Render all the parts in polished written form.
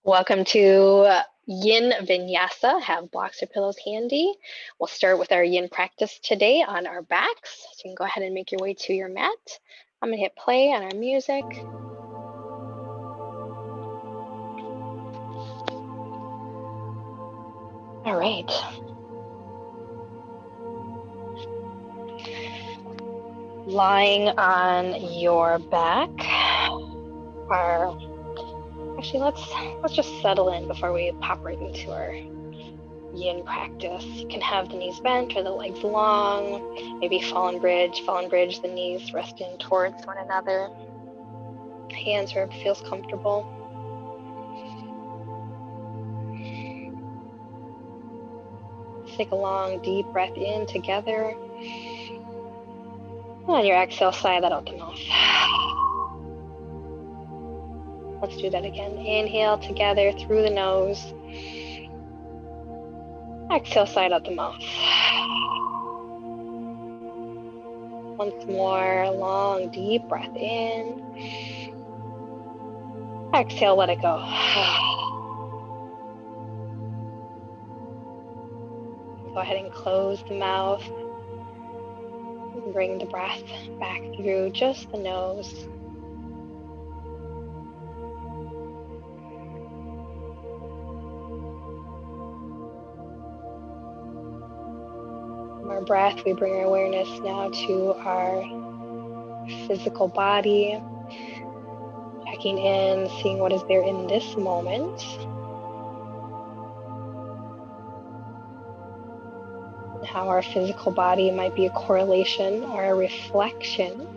Welcome to Yin Vinyasa. Have blocks or pillows handy. We'll start with our Yin practice today on our backs. So you can go ahead and make your way to your mat. I'm going to hit play on our music. All right. Lying on your back. Actually, let's just settle in before we pop right into our Yin practice. You can have the knees bent or the legs long, maybe fallen bridge, the knees resting towards one another. Hands wherever it feels comfortable. Take a long, deep breath in together. And on your exhale, sigh that out the mouth. Let's do that again. Inhale together through the nose. Exhale, sigh out the mouth. Once more, long, deep breath in. Exhale, let it go. Go ahead and close the mouth. Bring the breath back through just the nose. From our breath, we bring our awareness now to our physical body. Checking in, seeing what is there in this moment. How our physical body might be a correlation or a reflection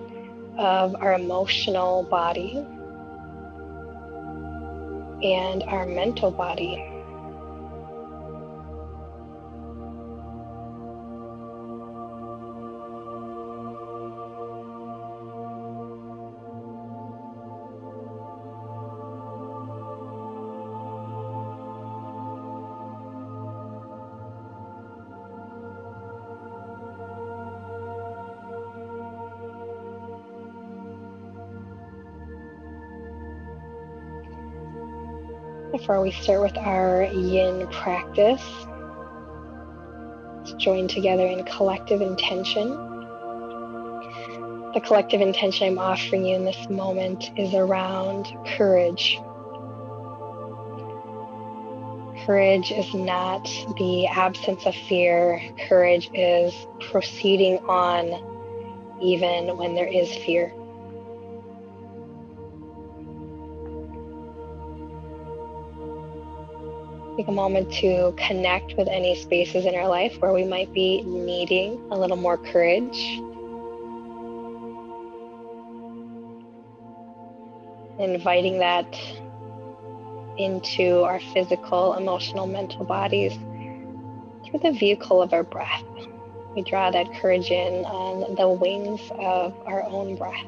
of our emotional body and our mental body. Before we start with our Yin practice, let's join together in collective intention. The collective intention I'm offering you in this moment is around courage. Courage is not the absence of fear. Courage is proceeding on even when there is fear. Take a moment to connect with any spaces in our life where we might be needing a little more courage. Inviting that into our physical, emotional, mental bodies through the vehicle of our breath. We draw that courage in on the wings of our own breath.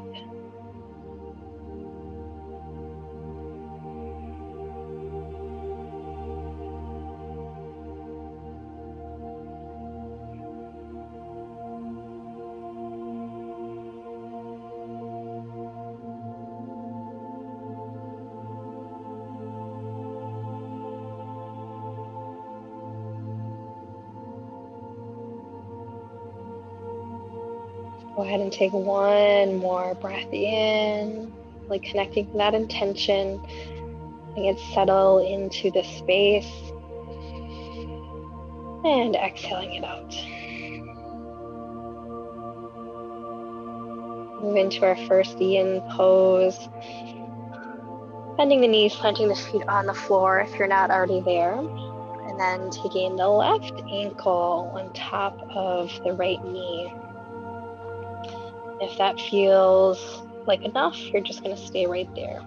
Go ahead and take one more breath in, like connecting to that intention, letting it settle into the space, and exhaling it out. Move into our first Yin pose, bending the knees, planting the feet on the floor if you're not already there, and then taking the left ankle on top of the right knee. If that feels like enough, you're just going to stay right there.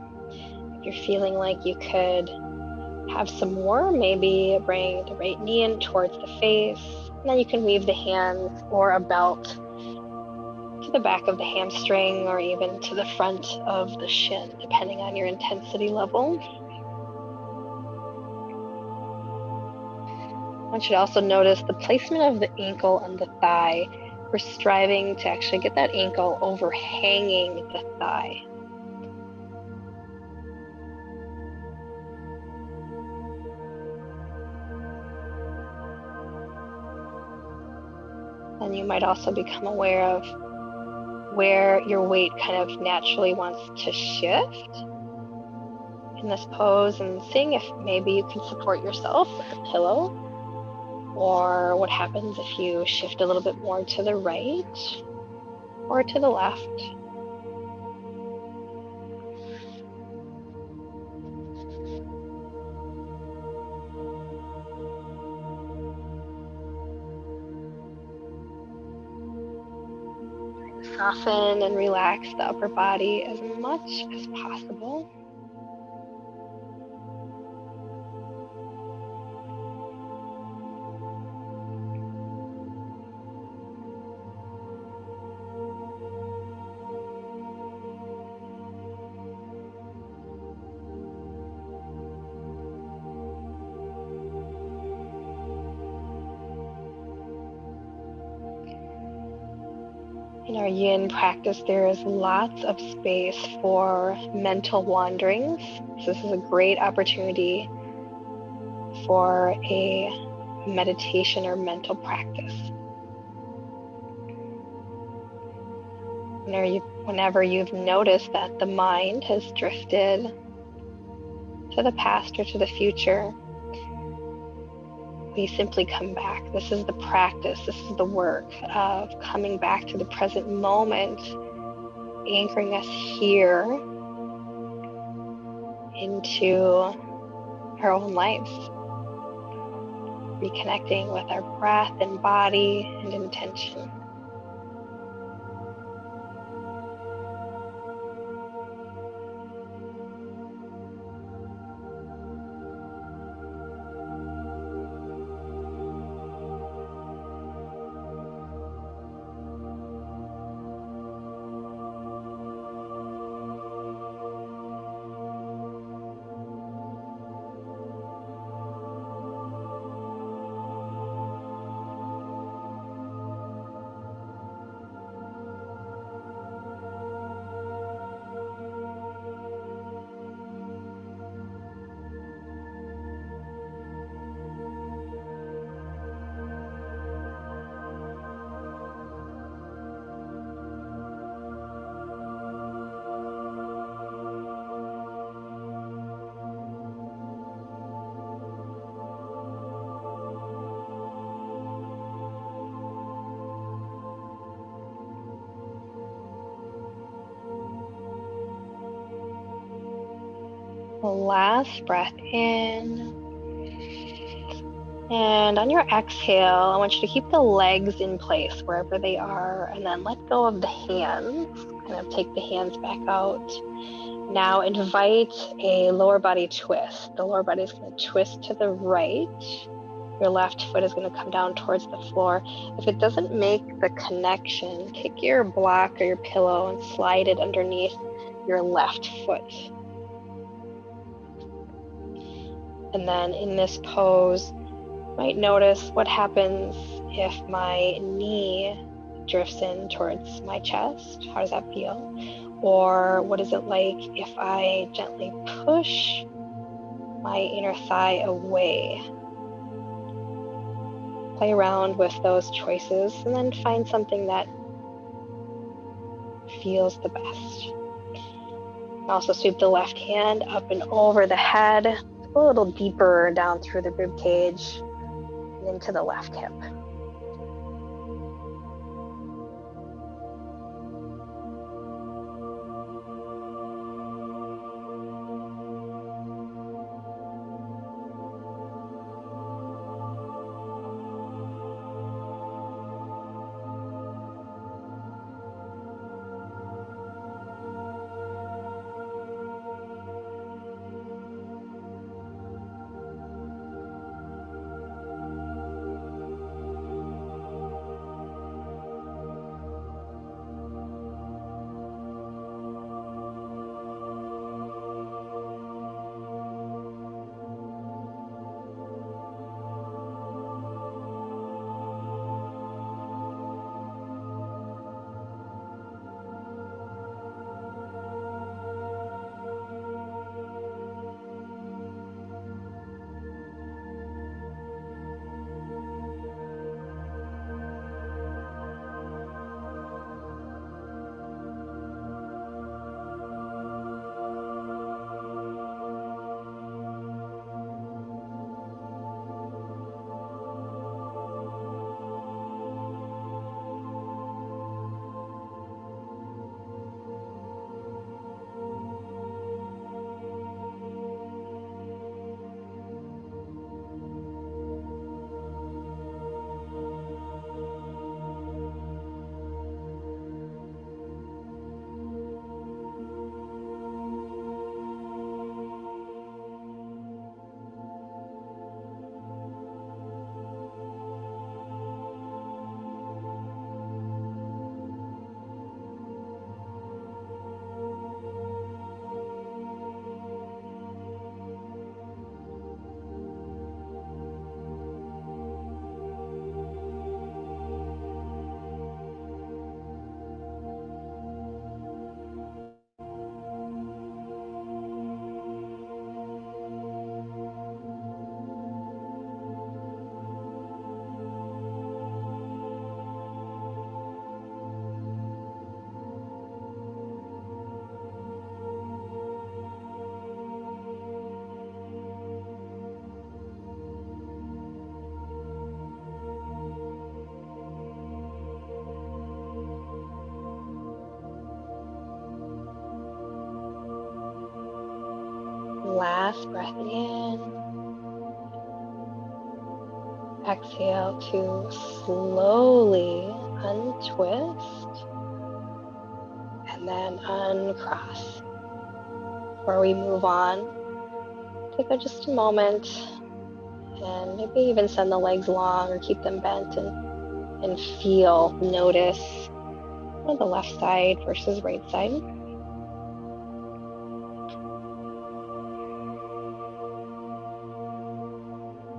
If you're feeling like you could have some more, maybe bring the right knee in towards the face, and then you can weave the hands or a belt to the back of the hamstring or even to the front of the shin, depending on your intensity level. I want you to also notice the placement of the ankle on the thigh. We're striving to actually get that ankle overhanging the thigh. And you might also become aware of where your weight kind of naturally wants to shift in this pose, and seeing if maybe you can support yourself with a pillow, or what happens if you shift a little bit more to the right or to the left. Soften and relax the upper body as much as possible. In our Yin practice, there is lots of space for mental wanderings. So this is a great opportunity for a meditation or mental practice. Whenever you've noticed that the mind has drifted to the past or to the future, we simply come back. This is the practice, this is the work of coming back to the present moment, anchoring us here into our own lives, reconnecting with our breath and body and intention. The last breath in. And on your exhale, I want you to keep the legs in place wherever they are, and then let go of the hands. Kind of take the hands back out. Now invite a lower body twist. The lower body is going to twist to the right. Your left foot is going to come down towards the floor. If it doesn't make the connection, kick your block or your pillow and slide it underneath your left foot. And then in this pose, you might notice what happens if my knee drifts in towards my chest. How does that feel? Or what is it like if I gently push my inner thigh away? Play around with those choices and then find something that feels the best. Also sweep the left hand up and over the head, a little deeper down through the rib cage and into the left hip. Last breath in. Exhale to slowly untwist and then uncross. Before we move on, take just a moment and maybe even send the legs long or keep them bent and notice the left side versus right side.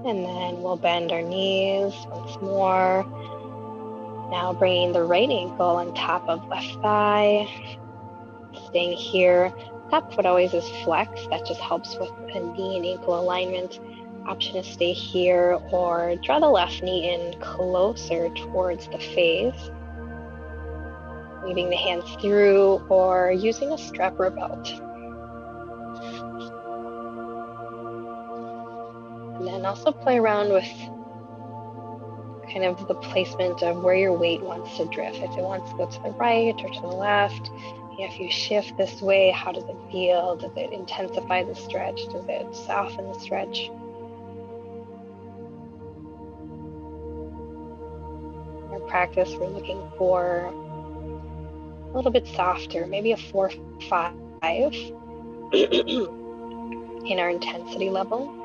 And then we'll bend our knees once more. Now bringing the right ankle on top of left thigh. Staying here. Top foot always is flexed. That just helps with a knee and ankle alignment. Option is stay here or draw the left knee in closer towards the face. Weaving the hands through or using a strap or a belt. And then also play around with kind of the placement of where your weight wants to drift. If it wants to go to the right or to the left. If you shift this way, how does it feel? Does it intensify the stretch? Does it soften the stretch? In our practice, we're looking for a little bit softer, maybe a 4-5 in our intensity level.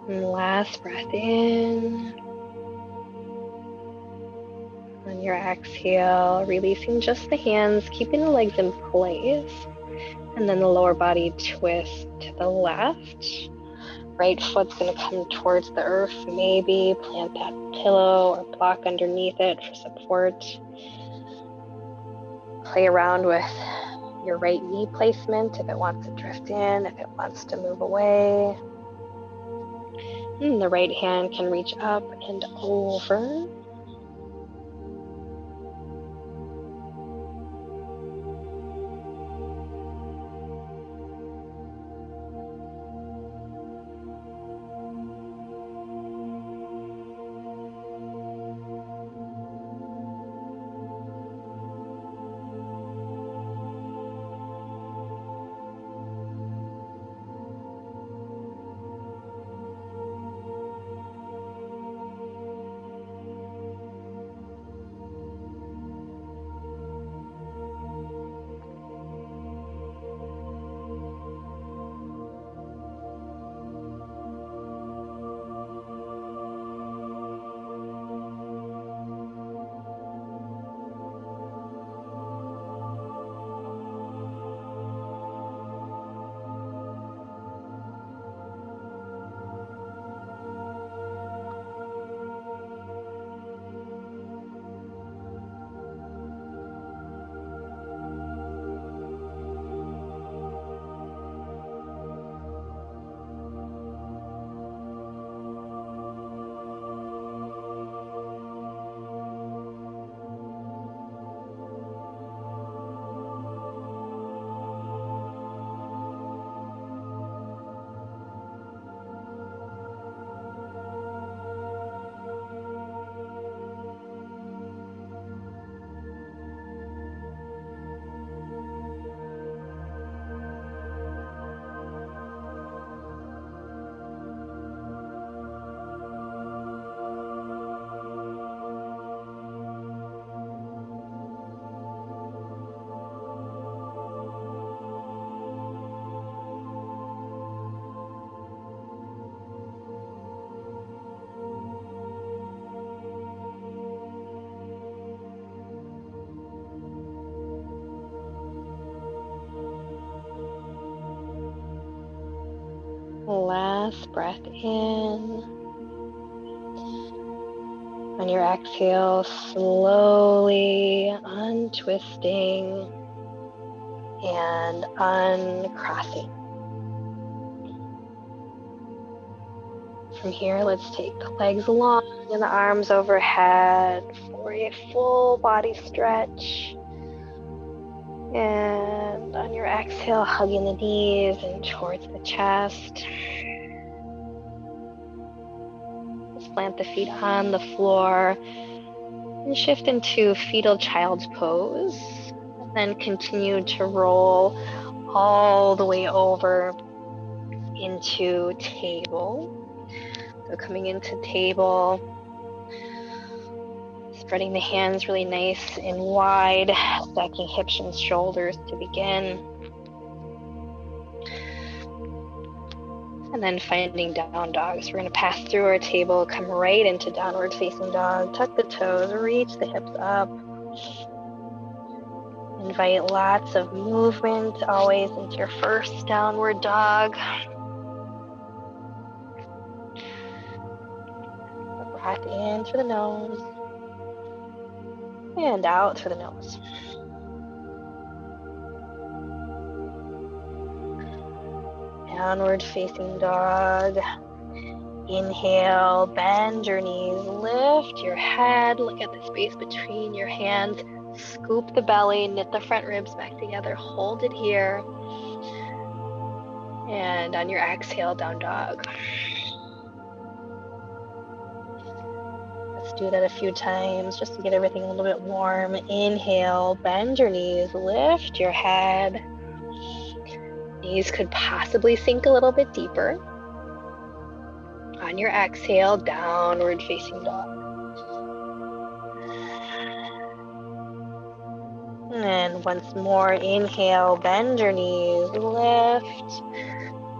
And last breath in. On your exhale, releasing just the hands, keeping the legs in place. And then the lower body twist to the left. Right foot's going to come towards the earth. Maybe plant that pillow or block underneath it for support. Play around with your right knee placement if it wants to drift in, if it wants to move away. And the right hand can reach up and over. last breath in. On your exhale, slowly untwisting and uncrossing. From here, let's take the legs long and the arms overhead for a full body stretch. And on your exhale, hugging the knees and towards the chest. Let's plant the feet on the floor and shift into fetal child's pose. And then continue to roll all the way over into table. So coming into table, spreading the hands really nice and wide, stacking hips and shoulders to begin. And then finding down dog. So we're going to pass through our table, come right into downward facing dog, tuck the toes, reach the hips up. Invite lots of movement always into your first downward dog. Breath in through the nose and out through the nose. Downward facing dog. Inhale, bend your knees, lift your head, look at the space between your hands, scoop the belly, knit the front ribs back together, hold it here. And on your exhale, down dog. Let's do that a few times just to get everything a little bit warm. Inhale, bend your knees, lift your head. Knees could possibly sink a little bit deeper. On your exhale, downward facing dog. And once more, inhale, bend your knees, lift.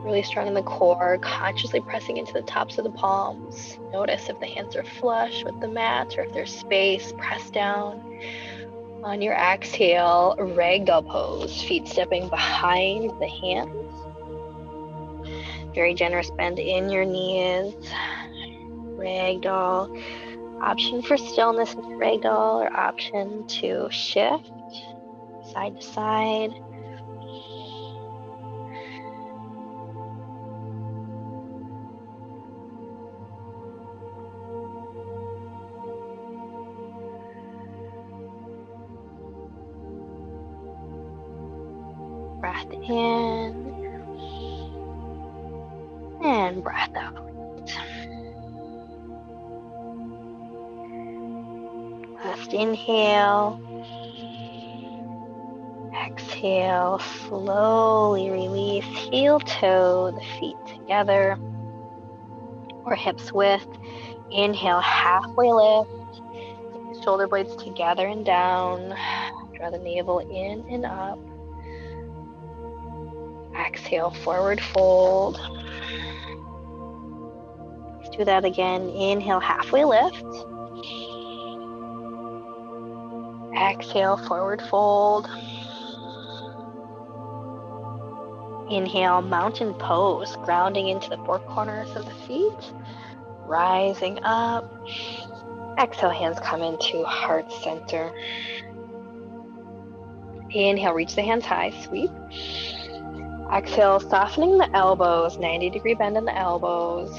Really strong in the core, consciously pressing into the tops of the palms. Notice if the hands are flush with the mat or if there's space, press down. On your exhale, ragdoll pose, feet stepping behind the hands. Very generous bend in your knees. Ragdoll. Option for stillness with ragdoll or option to shift side to side. Breath in and breath out. Last inhale. Exhale, slowly release, heel toe the feet together or hips width. Inhale, halfway lift, take the shoulder blades together and down. Draw the navel in and up. Exhale, forward fold. Let's do that again. Inhale, halfway lift. Exhale, forward fold. Inhale, mountain pose, grounding into the four corners of the feet. Rising up. Exhale, hands come into heart center. Inhale, reach the hands high, sweep. Exhale, softening the elbows, 90-degree bend in the elbows.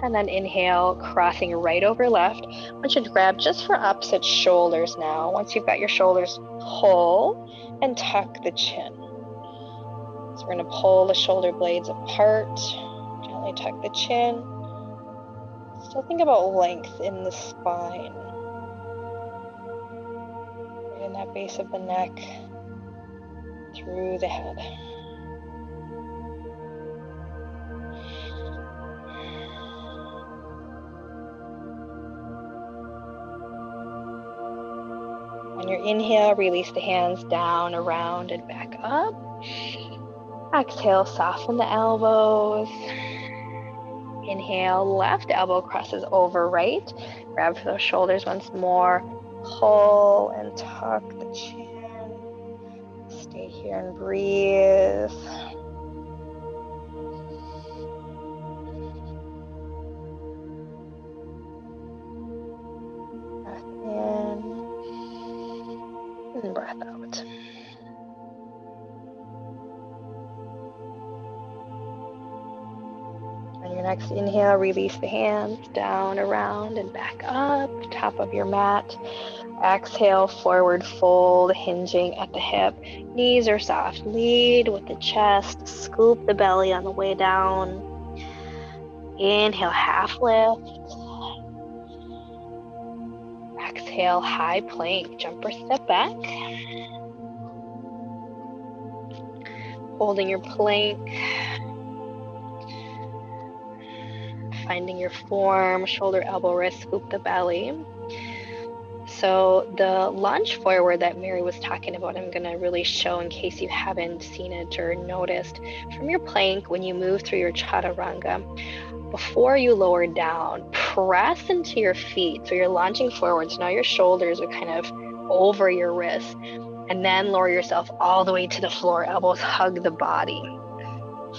And then inhale, crossing right over left. I want you to grab just for opposite shoulders now. Once you've got your shoulders, pull and tuck the chin. So we're going to pull the shoulder blades apart, gently tuck the chin. Still think about length in the spine. Right in that base of the neck, through the head. On your inhale, release the hands down, around, and back up. Exhale, soften the elbows. Inhale, left elbow crosses over right. Grab for those shoulders once more. Pull and tuck the chin. Stay here and breathe. And breath out. On your next inhale, release the hands down, around, and back up, top of your mat. Exhale, forward fold, hinging at the hip. Knees are soft. Lead with the chest. Scoop the belly on the way down. Inhale, half lift. Exhale, high plank. Jump or step back. Holding your plank. Finding your form, shoulder, elbow, wrist, scoop the belly. So the lunge forward that Mary was talking about, I'm going to really show in case you haven't seen it or noticed. From your plank, when you move through your chaturanga, before you lower down, press into your feet. So you're launching forward. So now your shoulders are kind of over your wrists. And then lower yourself all the way to the floor. Elbows hug the body.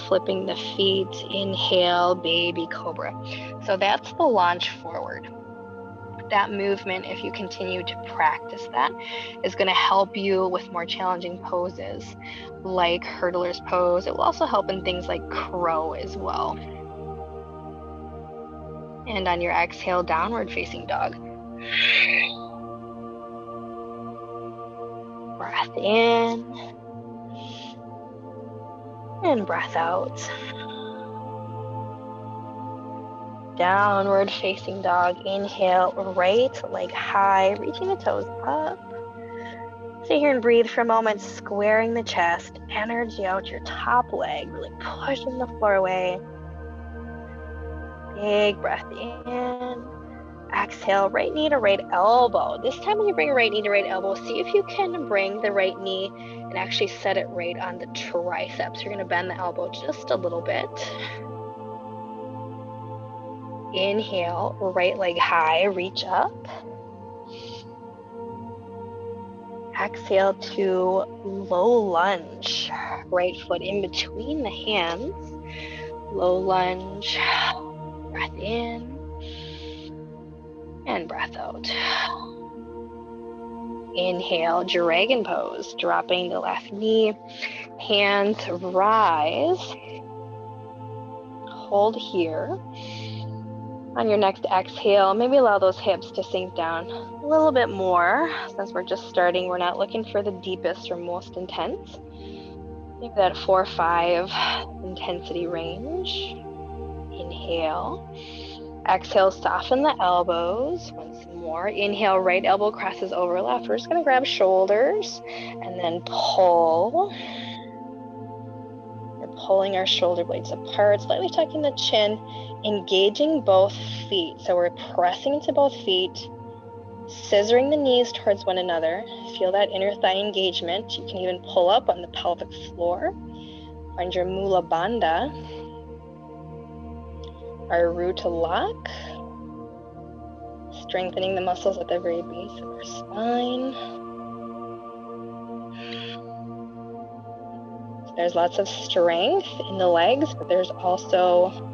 Flipping the feet. Inhale, baby cobra. So that's the launch forward. That movement, if you continue to practice that, is going to help you with more challenging poses like hurdler's pose. It will also help in things like crow as well. And on your exhale, downward facing dog. Breath in and breath out. Downward facing dog. Inhale, right leg high, reaching the toes up. Stay here and breathe for a moment, squaring the chest, energy out your top leg, really pushing the floor away. Big breath in. Exhale, right knee to right elbow. This time when you bring right knee to right elbow, see if you can bring the right knee and actually set it right on the triceps. You're going to bend the elbow just a little bit. Inhale, right leg high, reach up. Exhale to low lunge. Right foot in between the hands. Low lunge. Breath in. And breath out. Inhale, dragon pose. Dropping the left knee. Hands rise. Hold here. On your next exhale, maybe allow those hips to sink down a little bit more. Since we're just starting, we're not looking for the deepest or most intense. Maybe that 4 or 5 intensity range. Inhale. Exhale, soften the elbows. Once more. Inhale, right elbow crosses over left. We're just going to grab shoulders and then pull. We're pulling our shoulder blades apart, slightly tucking the chin. Engaging both feet. So we're pressing into both feet, scissoring the knees towards one another. Feel that inner thigh engagement. You can even pull up on the pelvic floor. Find your Mula Bandha, our Ruta lock. Strengthening the muscles at the very base of our spine. So there's lots of strength in the legs, but there's also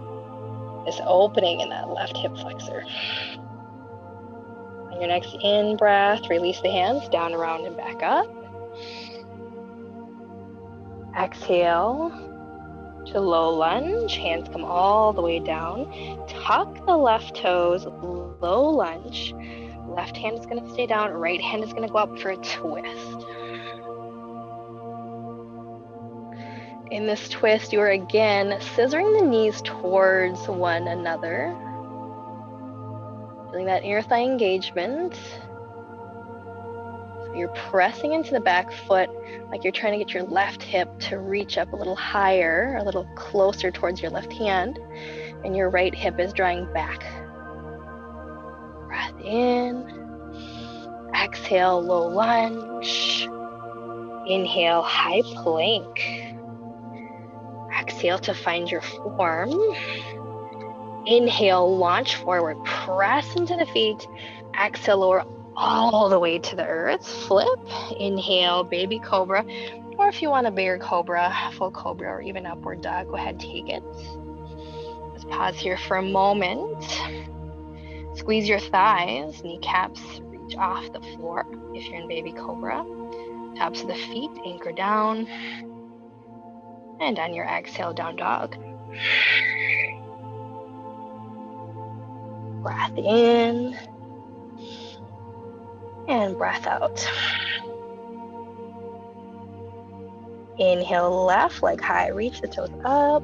this opening in that left hip flexor. On your next in-breath, release the hands down, around, and back up. Exhale to low lunge. Hands come all the way down. Tuck the left toes, low lunge. Left hand is going to stay down. Right hand is going to go up for a twist. In this twist, you are again scissoring the knees towards one another. Feeling that inner thigh engagement. So you're pressing into the back foot like you're trying to get your left hip to reach up a little higher, a little closer towards your left hand. And your right hip is drawing back. Breath in. Exhale, low lunge. Inhale, high plank. Exhale to find your form. Inhale, launch forward, press into the feet. Exhale, lower all the way to the earth. Flip. Inhale, baby cobra. Or if you want a bigger cobra, full cobra, or even upward dog, go ahead, take it. Let's pause here for a moment. Squeeze your thighs, kneecaps reach off the floor if you're in baby cobra. Tops of the feet anchor down. And on your exhale, down dog. Breath in. And breath out. Inhale left, leg high, reach the toes up.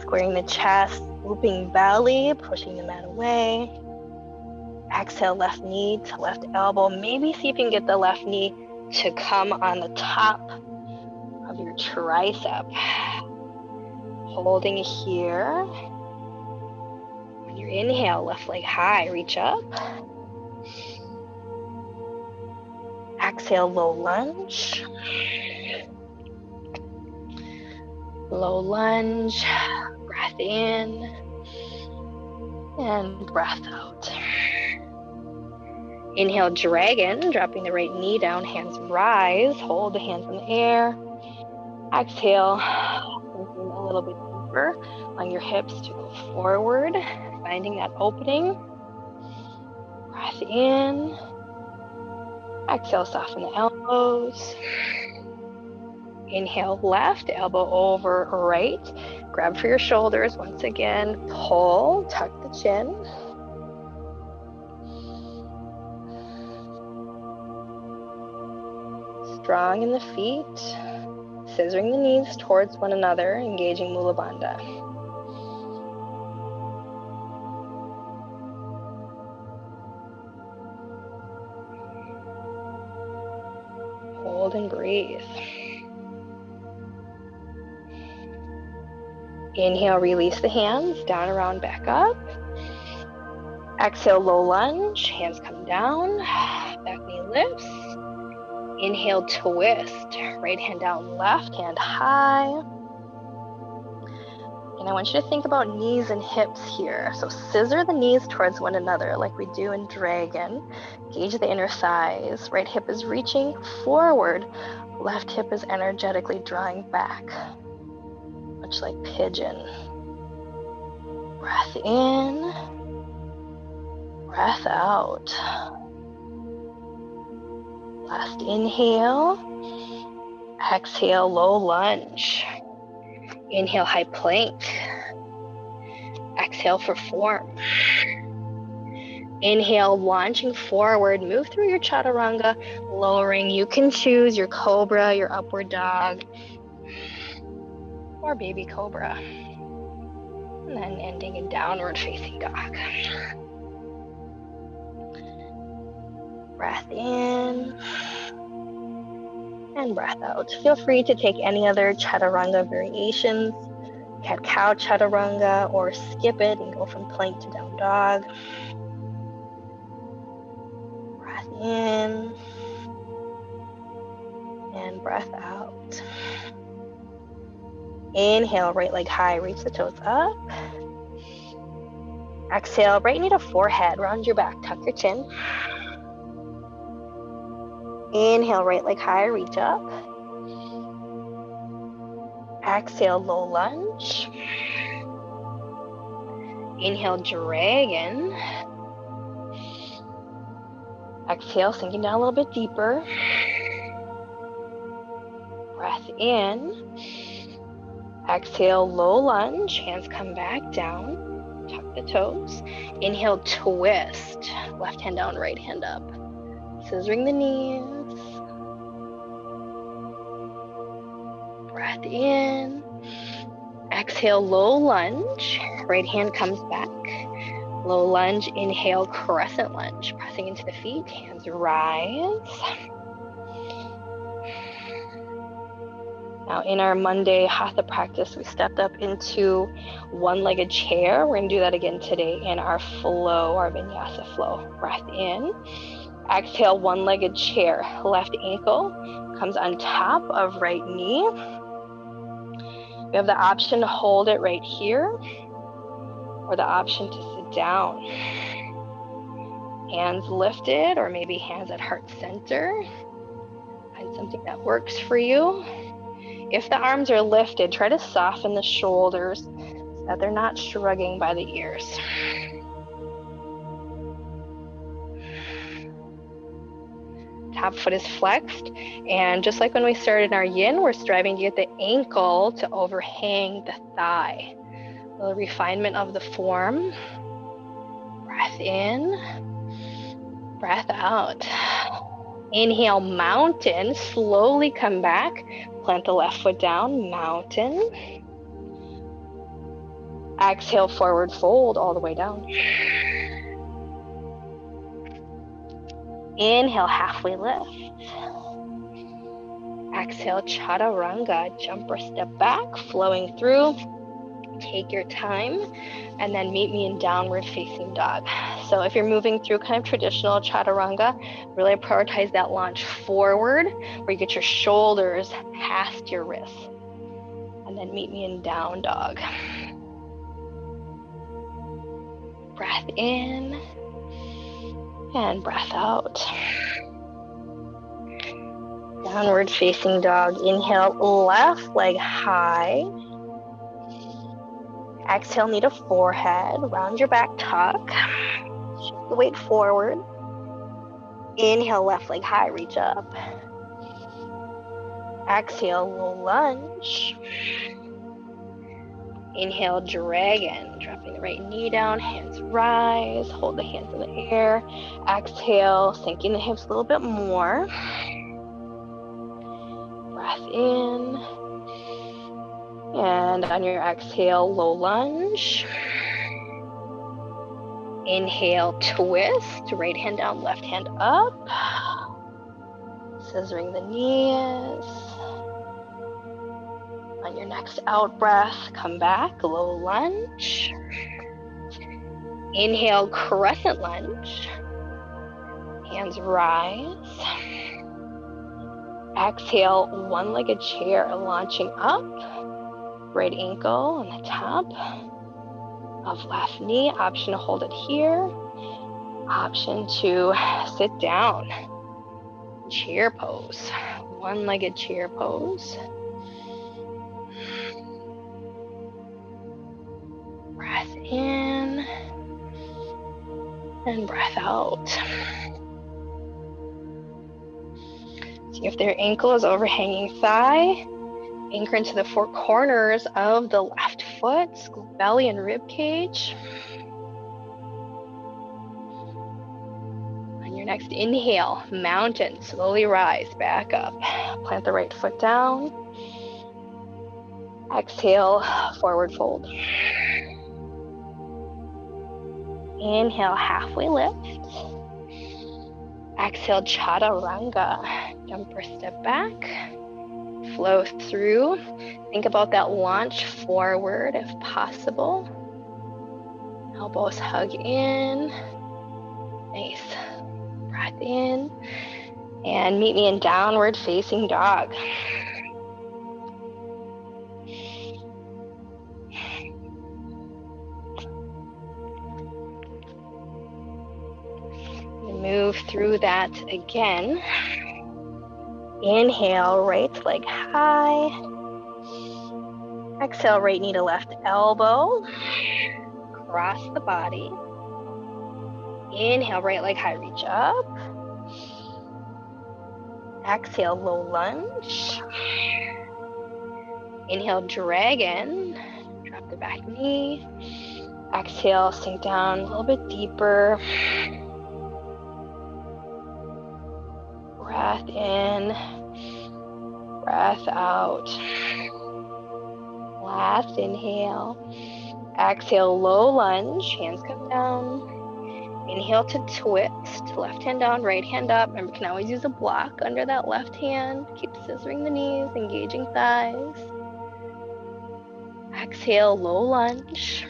Squaring the chest, looping belly, pushing the mat away. Exhale, left knee to left elbow. Maybe see if you can get the left knee to come on the top of your tricep. Holding here. On your inhale, left leg high, reach up. Exhale, low lunge. Low lunge. Breath in. And breath out. Inhale, dragon, dropping the right knee down, hands rise. Hold the hands in the air. Exhale, sinking a little bit deeper on your hips to go forward, finding that opening. Breath in. Exhale, soften the elbows. Inhale, left, elbow over right. Grab for your shoulders. Once again, pull, tuck the chin. Strong in the feet. Scissoring the knees towards one another, engaging Mula Bandha. Hold and breathe. Inhale, release the hands, down, around, back up. Exhale, low lunge, hands come down, back knee lifts. Inhale, twist, right hand down, left hand high. And I want you to think about knees and hips here. So scissor the knees towards one another like we do in dragon. Gauge the inner thighs. Right hip is reaching forward. Left hip is energetically drawing back. Much like pigeon. Breath in. Breath out. Last inhale. Exhale, low lunge. Inhale, high plank. Exhale for form. Inhale, launching forward. Move through your chaturanga, lowering. You can choose your cobra, your upward dog, or baby cobra. And then ending in downward facing dog. Breath in. And breath out. Feel free to take any other chaturanga variations, cat-cow chaturanga, or skip it and go from plank to down dog. Breath in and breath out. Inhale, right leg high, reach the toes up. Exhale, right knee to forehead, round your back, tuck your chin. Inhale, right leg high, reach up. Exhale, low lunge. Inhale, dragon. Exhale, sinking down a little bit deeper. Breath in. Exhale, low lunge. Hands come back down. Tuck the toes. Inhale, twist. Left hand down, right hand up. Scissoring the knees. Breath in. Exhale, low lunge. Right hand comes back. Low lunge, inhale, crescent lunge. Pressing into the feet, hands rise. Now in our Monday Hatha practice, we stepped up into one-legged chair. We're gonna do that again today in our flow, our vinyasa flow. Breath in. Exhale, one-legged chair. Left ankle comes on top of right knee. We have the option to hold it right here or the option to sit down. Hands lifted or maybe hands at heart center. Find something that works for you. If the arms are lifted, try to soften the shoulders so that they're not shrugging by the ears. Top foot is flexed. And just like when we started our yin, we're striving to get the ankle to overhang the thigh. A little refinement of the form. Breath in, breath out. Inhale, mountain. Slowly come back. Plant the left foot down, mountain. Exhale, forward fold all the way down. Inhale, halfway lift. Exhale, chaturanga, jump or step back, flowing through. Take your time, and then meet me in downward facing dog. So if you're moving through kind of traditional chaturanga, really prioritize that launch forward, where you get your shoulders past your wrists. And then meet me in down dog. Breath in and breath out. Downward facing dog. Inhale, left leg high. Exhale, knee to forehead. Round your back tuck. Shift the weight forward. Inhale, left leg high, reach up. Exhale, low lunge. Inhale, dragon. Dropping the right knee down, hands rise. Hold the hands in the air. Exhale, sinking the hips a little bit more. Breath in. And on your exhale, low lunge. Inhale, twist. Right hand down, left hand up. Scissoring the knees. On your next out breath, come back, low lunge. Inhale, crescent lunge. Hands rise. Exhale, one-legged chair, launching up. Right ankle on the top of left knee. Option to hold it here. Option to sit down. Chair pose. One-legged chair pose. Breath in and breath out. See if their ankle is overhanging thigh. Anchor into the four corners of the left foot, belly and rib cage. On your next inhale, mountain, slowly rise, back up. Plant the right foot down. Exhale, forward fold. Inhale, halfway lift. Exhale, chaturanga, jump or step back. Flow through. Think about that launch forward if possible. Elbows hug in. Nice. Breath in. And meet me in downward facing dog. Move through that again. Inhale, right leg high. Exhale, right knee to left elbow. Cross the body. Inhale, right leg high, reach up. Exhale, low lunge. Inhale, dragon. Drop the back knee. Exhale, sink down a little bit deeper. Breath in, breath out. Last inhale. Exhale, low lunge, hands come down. Inhale to twist, left hand down, right hand up. Remember, you can always use a block under that left hand. Keep scissoring the knees, engaging thighs. Exhale, low lunge.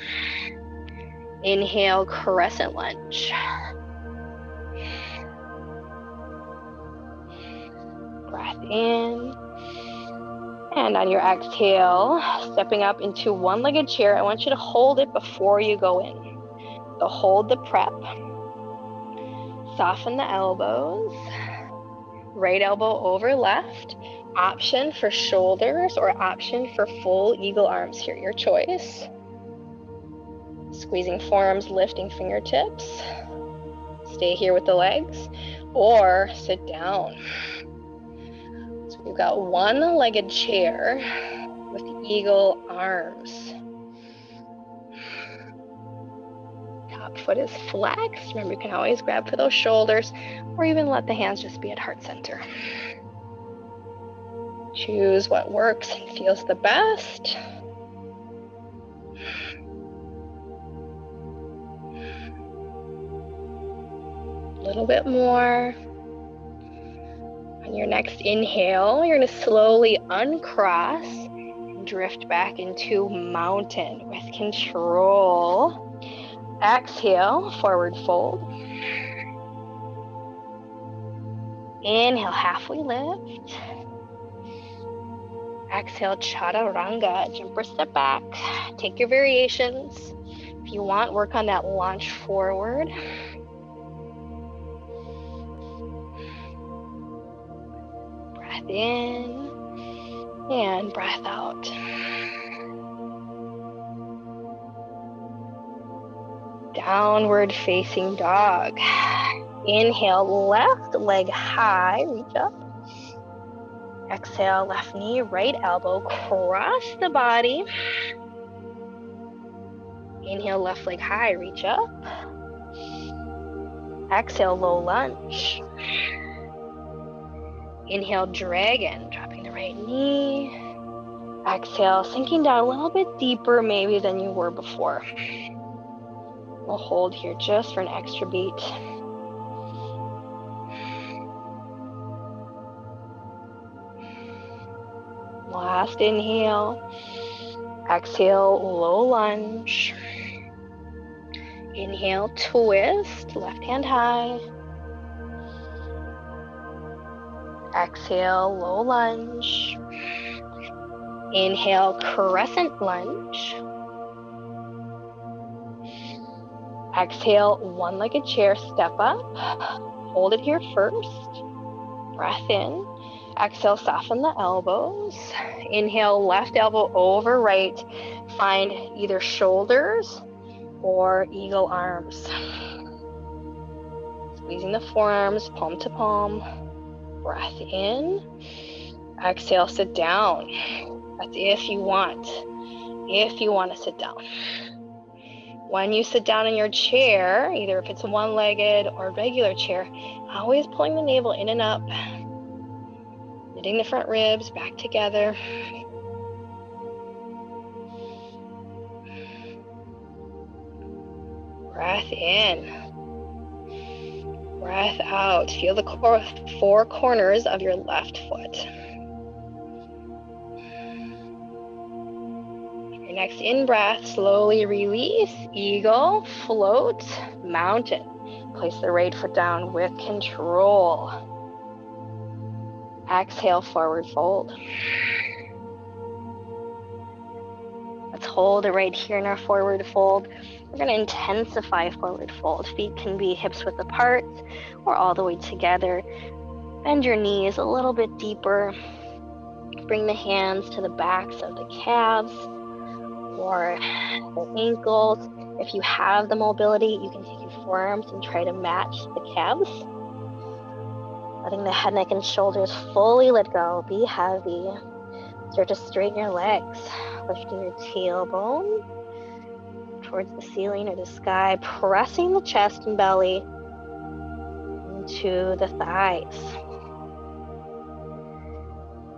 Inhale, crescent lunge. Breath in. And on your exhale, stepping up into one-legged chair, I want you to hold it before you go in. So hold the prep. Soften the elbows. Right elbow over left. Option for shoulders or option for full eagle arms here, your choice. Squeezing forearms, lifting fingertips. Stay here with the legs. or sit down. So we've got one-legged chair with eagle arms. Top foot is flexed. Remember, you can always grab for those shoulders or even let the hands just be at heart center. Choose what works and feels the best. A little bit more. On your next inhale, you're going to slowly uncross and drift back into mountain with control. Exhale, forward fold. Inhale, halfway lift. Exhale, chaturanga, jump or step back. Take your variations. If you want, work on that launch forward. Breath in and breath out. Downward facing dog. Inhale, left leg high, reach up. Exhale, left knee, right elbow, cross the body. Inhale, left leg high, reach up. Exhale, low lunge. Inhale, dragon, dropping the right knee. Exhale, sinking down a little bit deeper maybe than you were before. We'll hold here just for an extra beat. Last inhale. Exhale, low lunge. Inhale, twist, left hand high. Exhale, low lunge. Inhale, crescent lunge. Exhale, one-legged chair, step up. Hold it here first. Breath in. Exhale, soften the elbows. Inhale, left elbow over right. Find either shoulders or eagle arms. Squeezing the forearms, palm to palm. Breath in. Exhale, sit down. That's if you want. If you want to sit down. When you sit down in your chair, either if it's a one-legged or regular chair, always pulling the navel in and up. Knitting the front ribs back together. Breath in. Breath out. Feel the four corners of your left foot. Your next in-breath, slowly release. Eagle, float, mountain. Place the right foot down with control. Exhale, forward fold. Let's hold it right here in our forward fold. We're going to intensify forward fold. Feet can be hips width apart or all the way together. Bend your knees a little bit deeper. Bring the hands to the backs of the calves or the ankles. If you have the mobility, you can take your forearms and try to match the calves. Letting the head, neck, and shoulders fully let go. Be heavy. Start to straighten your legs. Lifting your tailbone towards the ceiling or the sky. Pressing the chest and belly into the thighs.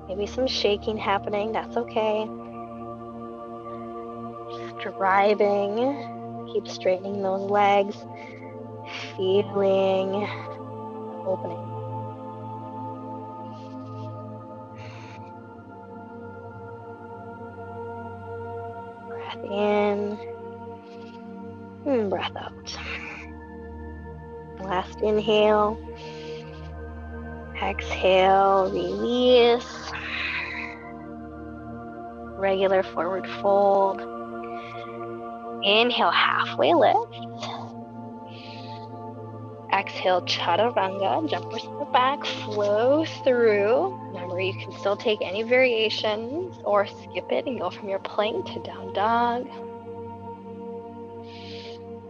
Maybe some shaking happening. That's okay. Striving. Keep straightening those legs. Feeling opening. Breath in and breath out. Last inhale. Exhale, release. Regular forward fold. Inhale, halfway lift. Exhale, chaturanga, jump or step back, flow through. Remember, you can still take any variations or skip it and go from your plank to down dog.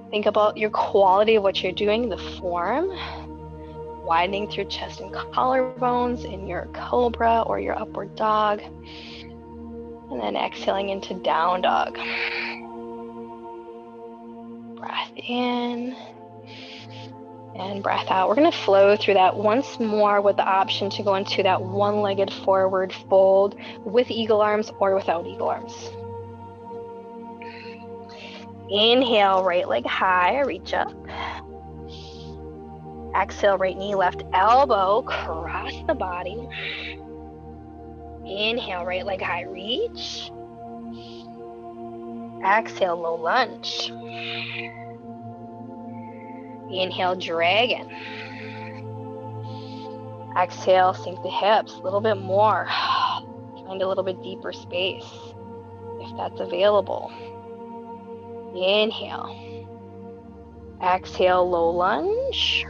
Think about your quality of what you're doing, the form. widening through chest and collarbones in your cobra or your upward dog. And then exhaling into down dog. Breath in and breath out. We're going to flow through that once more with the option to go into that one-legged forward fold with eagle arms or without eagle arms. Inhale, right leg high, reach up. Exhale, right knee, left elbow, cross the body. Inhale, right leg high, reach. Exhale, low lunge. Inhale, dragon. Exhale, sink the hips a little bit more. Find a little bit deeper space if that's available. Inhale. Exhale, low lunge.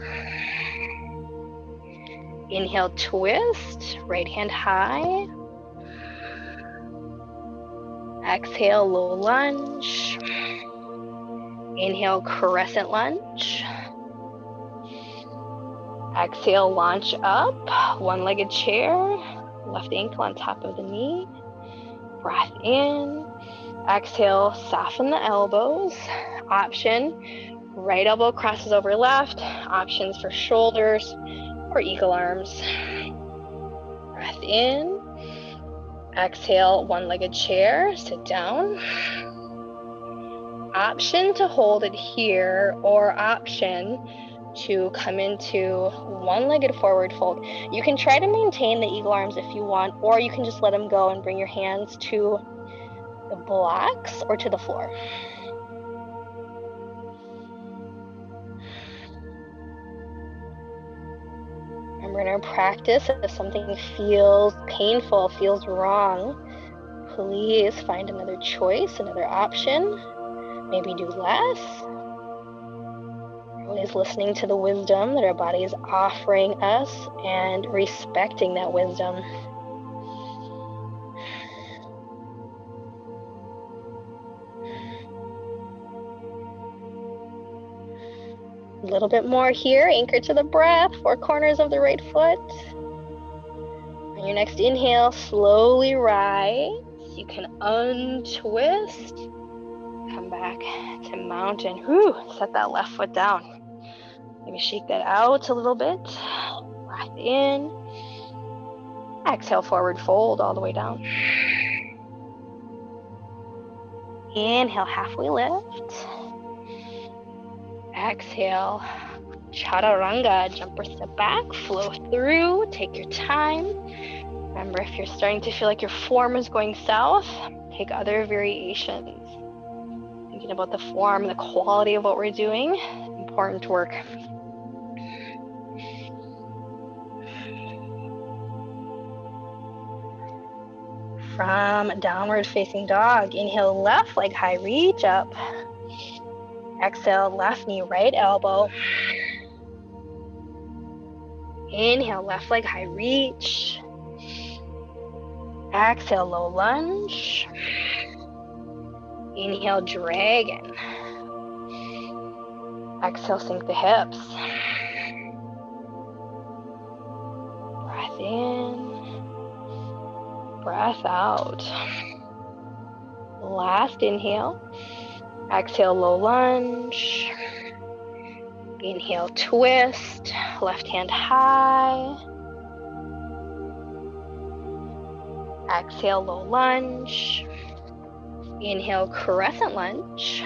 Inhale, twist, right hand high. Exhale, low lunge. Inhale, crescent lunge. Exhale, launch up, one-legged chair, left ankle on top of the knee. Breath in. Exhale, soften the elbows. Option, right elbow crosses over left. Options for shoulders or eagle arms. Breath in. Exhale, one-legged chair, sit down. Option to hold it here or option to come into one-legged forward fold. You can try to maintain the eagle arms if you want, or you can just let them go and bring your hands to the blocks or to the floor. Remember, in our practice, if something feels painful, feels wrong, please find another choice, another option. Maybe do less. Always listening to the wisdom that our body is offering us and respecting that wisdom. A little bit more here, anchor to the breath, four corners of the right foot. On your next inhale, slowly rise. You can untwist, come back to mountain. Whew, set that left foot down. Maybe shake that out a little bit. Breath in. Exhale, forward fold all the way down. Inhale, halfway lift. Exhale, chaturanga, jump or step back, flow through, take your time. Remember, if you're starting to feel like your form is going south, take other variations. Thinking about the form, the quality of what we're doing, important work. From downward facing dog, inhale, left leg high, reach up. Exhale, left knee, right elbow. Inhale, left leg high, reach. Exhale, low lunge. Inhale, dragon. Exhale, sink the hips. Breath in. Breath out. Last inhale. Exhale, low lunge. Inhale, twist. Left hand high. Exhale, low lunge. Inhale, crescent lunge.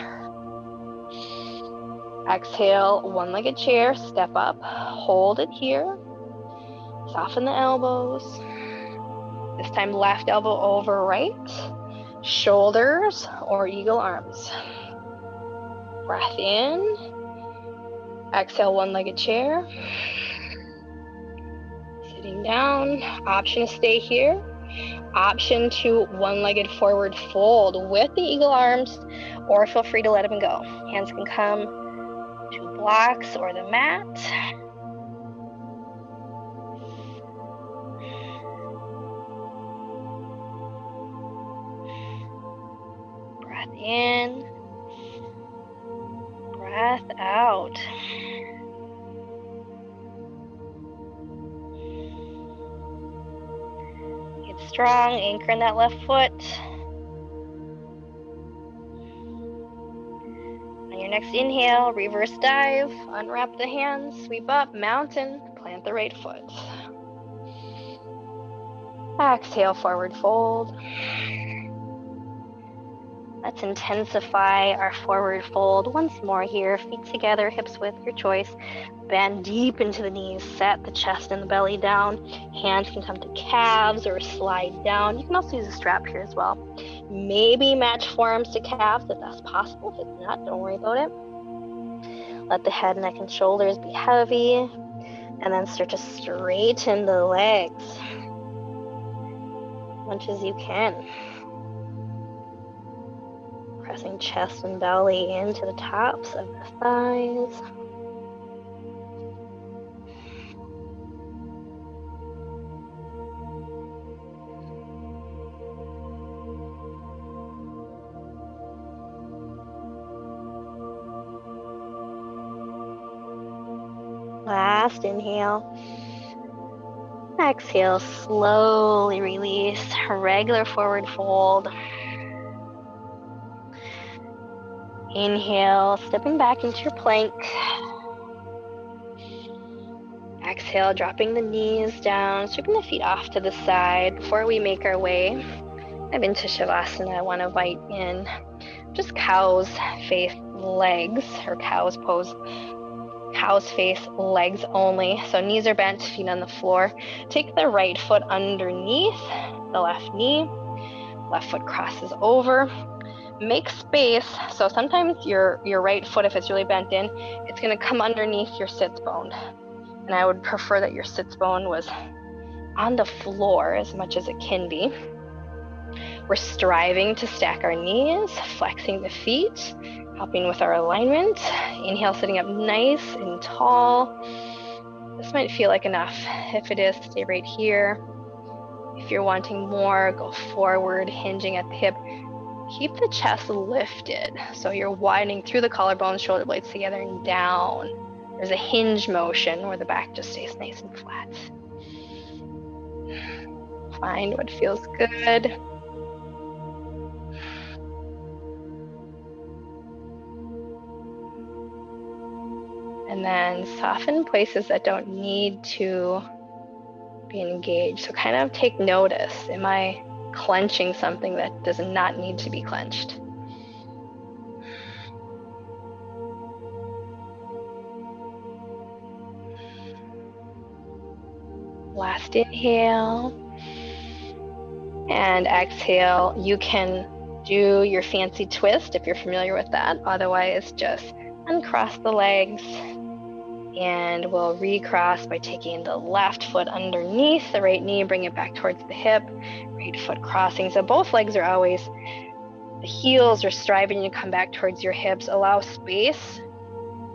Exhale, one-legged chair, step up, hold it here. Soften the elbows. This time, left elbow over right. Shoulders or eagle arms. Breath in. Exhale, one-legged chair. Sitting down. Option to stay here. Option to one-legged forward fold with the eagle arms, or feel free to let them go. Hands can come to blocks or the mat. Breath in. Breath out. strong. Anchor in that left foot. On your next inhale, reverse dive, unwrap the hands, sweep up, mountain, plant the right foot. Exhale, forward fold. Let's intensify our forward fold once more here. Feet together, hips width, your choice. Bend deep into the knees, set the chest and the belly down. Hands can come to calves or slide down. You can also use a strap here as well. Maybe match forearms to calves if that's possible. If it's not, don't worry about it. Let the head, neck, and shoulders be heavy. And then start to straighten the legs as much as you can. Pressing chest and belly into the tops of the thighs. Last inhale. Exhale, slowly release. Regular forward fold. Inhale, stepping back into your plank. Exhale, dropping the knees down, stripping the feet off to the side. Before we make our way into Shavasana, I want to invite in just cow's face legs, or cow's pose. Cow's face, legs only. So knees are bent, feet on the floor. Take the right foot underneath the left knee. Left foot crosses over. Make space. So sometimes your right foot, if it's really bent in, it's going to come underneath your sits bone. And I would prefer that your sits bone was on the floor as much as it can be. We're striving to stack our knees, flexing the feet, helping with our alignment. Inhale, sitting up nice and tall. This might feel like enough. If it is, stay right here. If you're wanting more, go forward, hinging at the hip. Keep the chest lifted. So you're widening through the collarbones, shoulder blades together and down. There's a hinge motion where the back just stays nice and flat. Find what feels good. And then soften places that don't need to be engaged. So kind of take notice. Am I clenching something that does not need to be clenched? Last inhale. And exhale. You can do your fancy twist if you're familiar with that. Otherwise, just uncross the legs. And we'll recross by taking the left foot underneath the right knee, bring it back towards the hip, right foot crossing. So both legs are always, the heels are striving to come back towards your hips. Allow space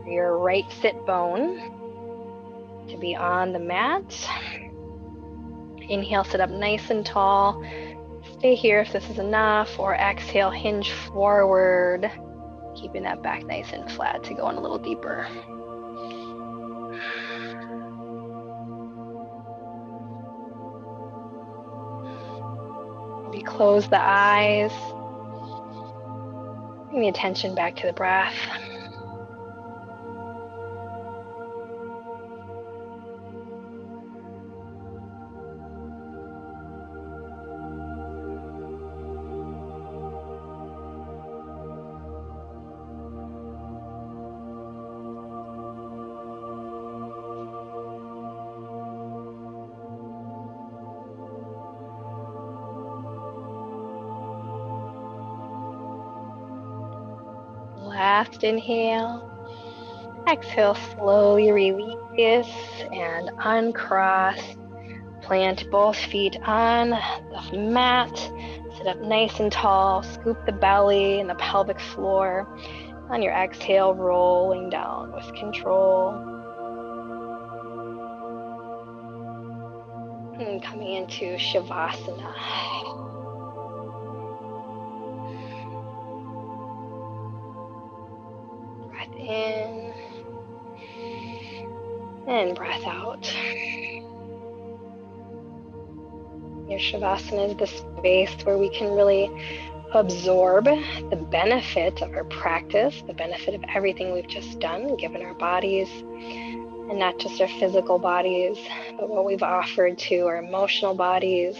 for your right sit bone to be on the mat. Inhale, sit up nice and tall. Stay here if this is enough, or exhale, hinge forward, keeping that back nice and flat to go in a little deeper. Maybe close the eyes. Bring the attention back to the breath. Last inhale. Exhale, slowly release and uncross. Plant both feet on the mat. Sit up nice and tall. Scoop the belly and the pelvic floor. On your exhale, rolling down with control. And coming into Shavasana. Breath in and breath out. Your Shavasana is the space where we can really absorb the benefit of our practice, the benefit of everything we've just done, given our bodies, and not just our physical bodies, but what we've offered to our emotional bodies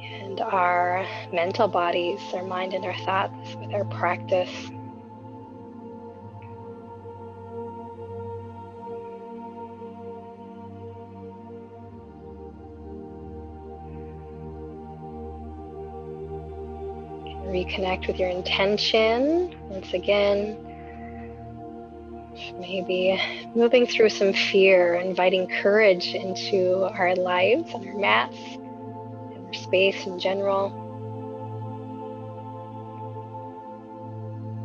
and our mental bodies, our mind and our thoughts with our practice. Reconnect with your intention. Once again, maybe moving through some fear, inviting courage into our lives and our mats and our space in general.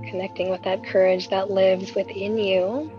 Connecting with that courage that lives within you.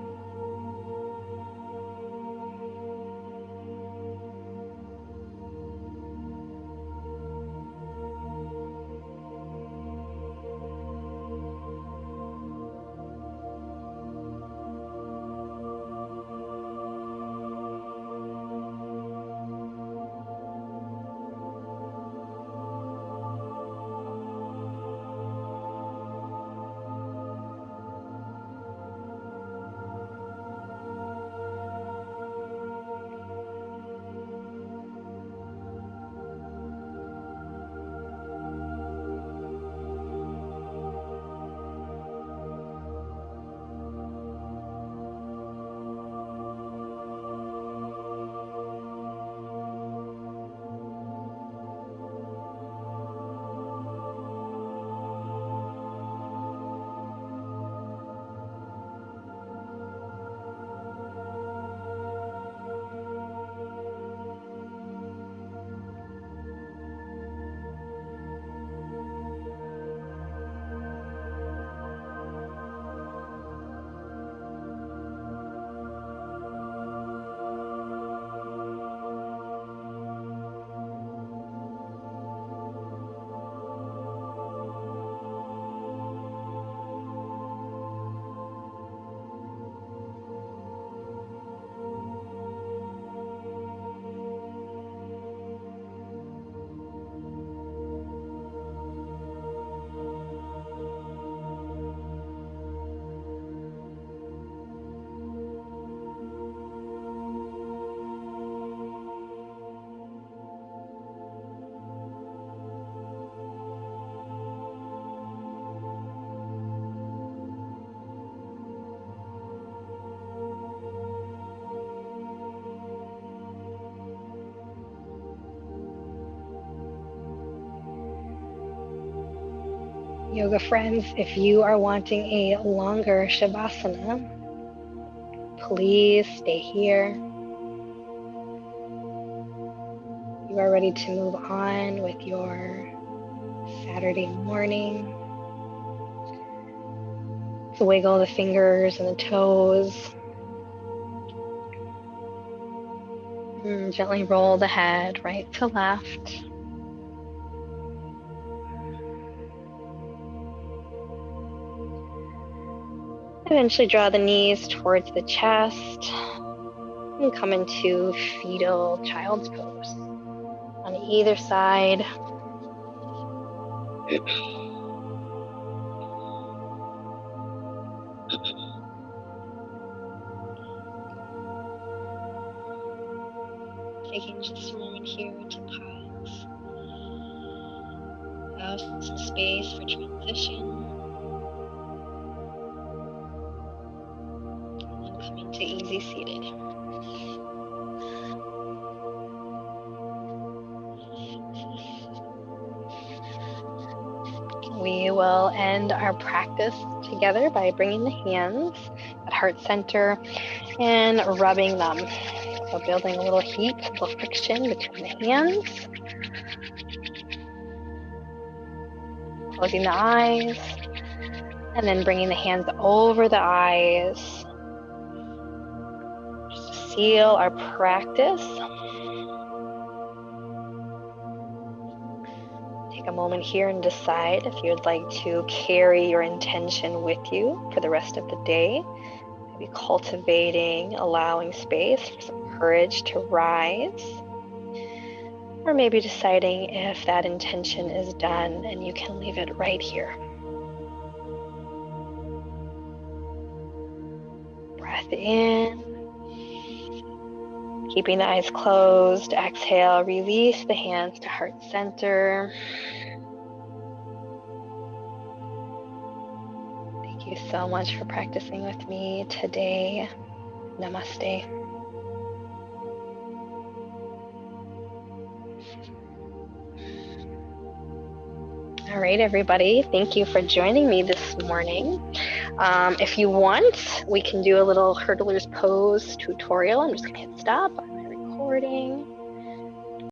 Yoga friends, if you are wanting a longer Shavasana, please stay here. You are ready to move on with your Saturday morning. So wiggle the fingers and the toes. And gently roll the head right to left. Eventually draw the knees towards the chest and come into fetal child's pose on either side. Taking just a moment here to pause. Allow some space for transition. And coming to easy seated. We will end our practice together by bringing the hands at heart center and rubbing them. So building a little heat, a little friction between the hands. Closing the eyes. And then bringing the hands over the eyes. Just to seal our practice. Take a moment here and decide if you'd like to carry your intention with you for the rest of the day. Maybe cultivating, allowing space for some courage to rise. or maybe deciding if that intention is done and you can leave it right here. Breath in. Keeping the eyes closed, exhale, release the hands to heart center. Thank you so much for practicing with me today. Namaste. All right, everybody. Thank you for joining me this morning. If you want, we can do a little hurdler's pose tutorial. I'm just going to hit stop on my recording.